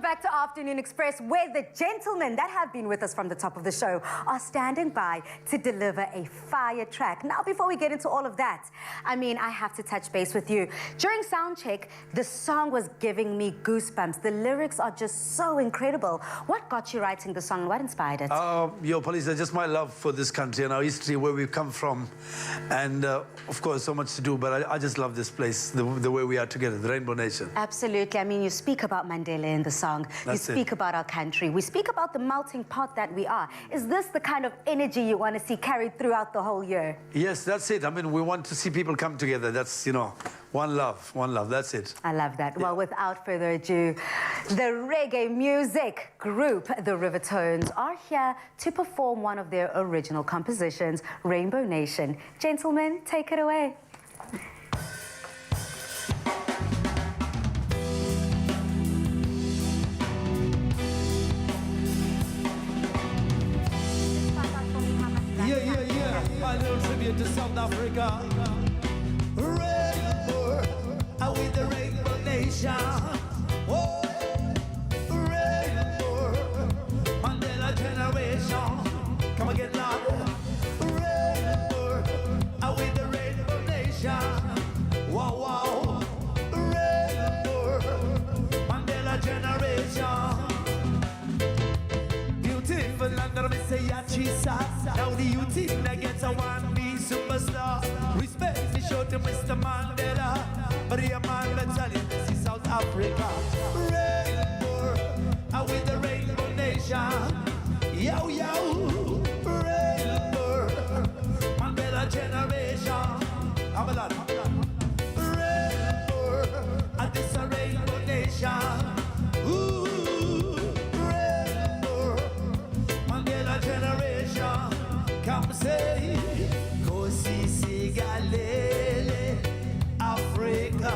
back to Afternoon Express, where the gentlemen that have been with us from the top of the show are standing by to deliver a fire track. Now, before we get into all of that, I mean, I have to touch base with you. During sound check, the song was giving me goosebumps. The lyrics are just so incredible. What got you writing the song? What inspired it? Police, just my love for this country and our history, where we've come from. And, of course, so much to do, but I just love this place, the way we are together, the Rainbow Nation. Absolutely. I mean, you speak about Mandela in the song. You speak about our country. We speak about the melting pot that we are. Is this the kind of energy you want to see carried throughout the whole year? Yes, that's it. I mean, we want to see people come together. That's, one love, that's it. I love that. Well, without further ado, the reggae music group, the RiverTones, are here to perform one of their original compositions, Rainbow Nation. Gentlemen, take it away. My little tribute to South Africa. Rainbow, with the Rainbow Nation. Oh, Rainbow, Mandela generation. Come again, Lord. Rainbow, with the Rainbow Nation. Wow, wow. Rainbow, Mandela generation. Beautiful land of Chisa. Now the youth in gets a one be superstar. Respect is show to Mr. Mandela. But yeah, man, let's tell you, this is South Africa. Rainbow, with the Rainbow Nation. Yo, yo, Rainbow, Mandela generation. I'm a lot. Rainbow, this is a Rainbow Nation. Ooh. Generation, come say, Kosi Galele, Africa,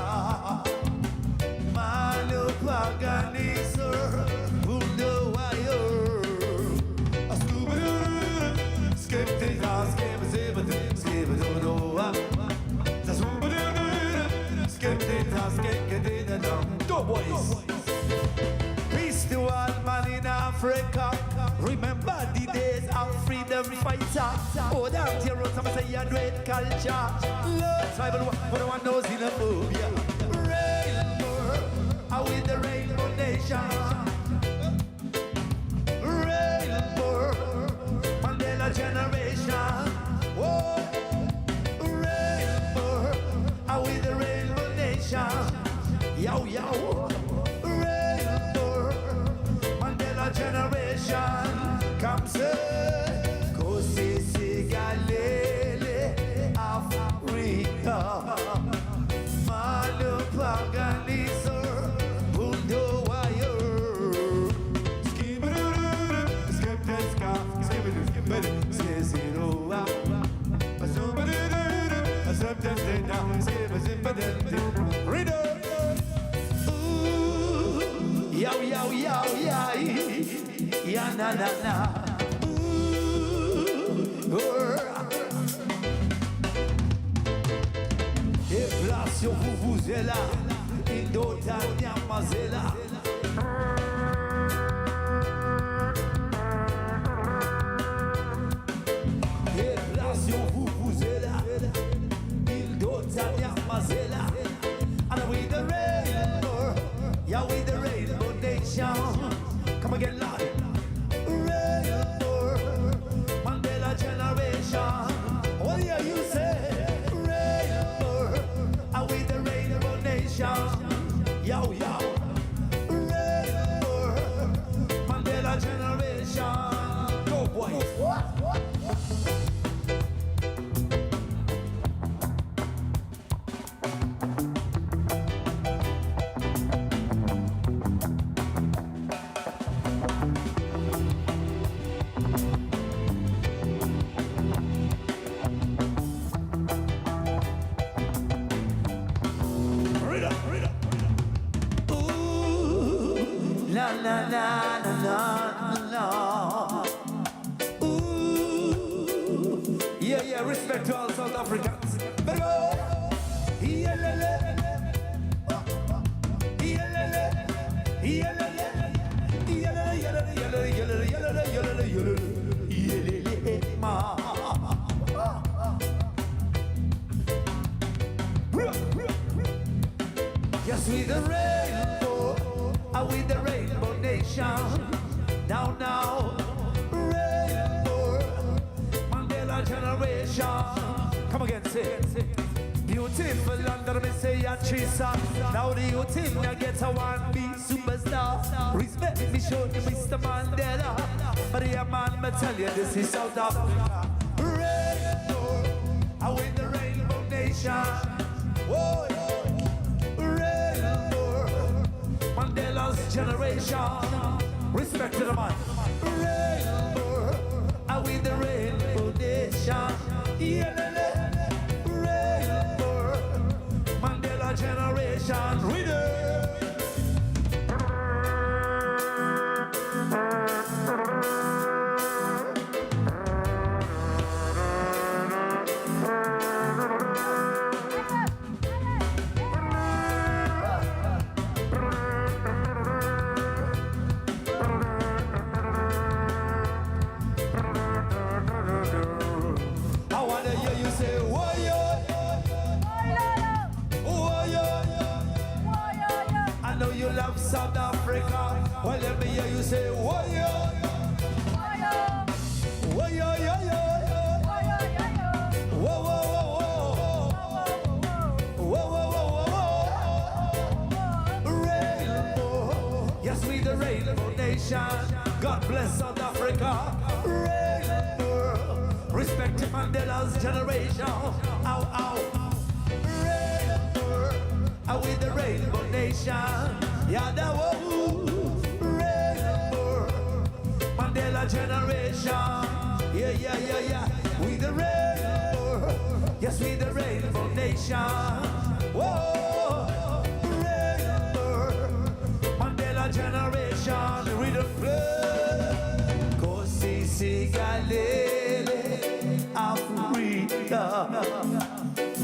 Manu Paganiser, Bundo Wire, a stupid skeptic, peace to all man in Africa. Remember the days of freedom fighter. Oh, that your road, some say you great culture. Love tribal, what one knows in a phobia. Rainbow, with the Rainbow Nation. Rainbow, Mandela generation. Oh, Rainbow, with the Rainbow Nation. Yo, yo. Rainbow, Mandela generation. Come say, Kosi Galele, Africa, Manu Paganiser, Bundo Wire, Skipteska, Skipteska, Skizero, Reader, Yow, yow, yow, yow, ya na na na. Inflation, vous êtes là, Indota, Nyamazela. Inflation, vous êtes là, Indota, Nyamazela. And with the rainbow, yeah, with the Rainbow Nation. Come again, Lord. Rainbow, Mandela generation. What do you say? Rainbow, with the Rainbow Nation. Yo, yo. generation. Come again, say. Beautiful under me say a chisa. Now the youth in ya get a one be superstar. Respect me show to Mr. Mandela. But yeah man, me tell you this is South Africa. Rainbow, I win the rainbow nation. Whoa, rainbow, Mandela's generation. Respect to the man. Rainbow, I win the rainbow nation. Yeah, Mandela generation, reader. I wanna hear you say, whoa, yo. I know you love South Africa. Well, let me hear you say, whoa, yo. Whoa, yo, yo, yo. Whoa, whoa, whoa, whoa. Whoa, whoa, whoa, whoa. Rainbow. Yes, we the rainbow nation. God bless South Africa. Rainbow. Respect to Mandela's generation. Ow, ow. Are we the rainbow nation? Yeah, the rainbow, Mandela generation. Yeah, yeah, yeah, yeah. We the rainbow. Yes, we the rainbow nation. Whoa, rainbow, Mandela generation. We the flood. Kosi sigalele, Africa.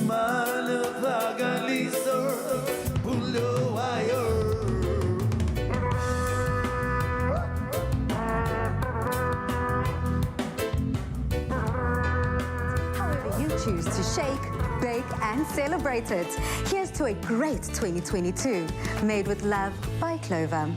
Malapagaliso. However you choose to shake, bake and celebrate it. Here's to a great 2022. Made with love by Clover.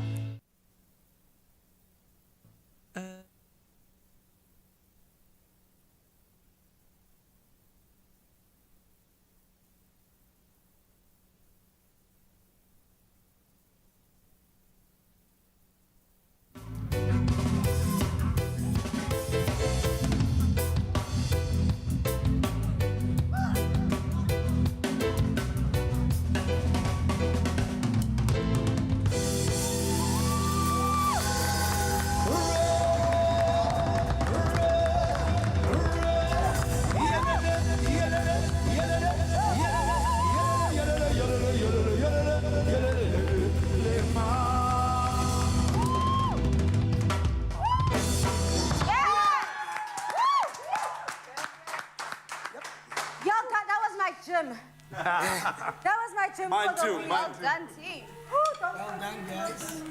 That was my gym. Mine too, mine Well too. done, team. Well done, guys.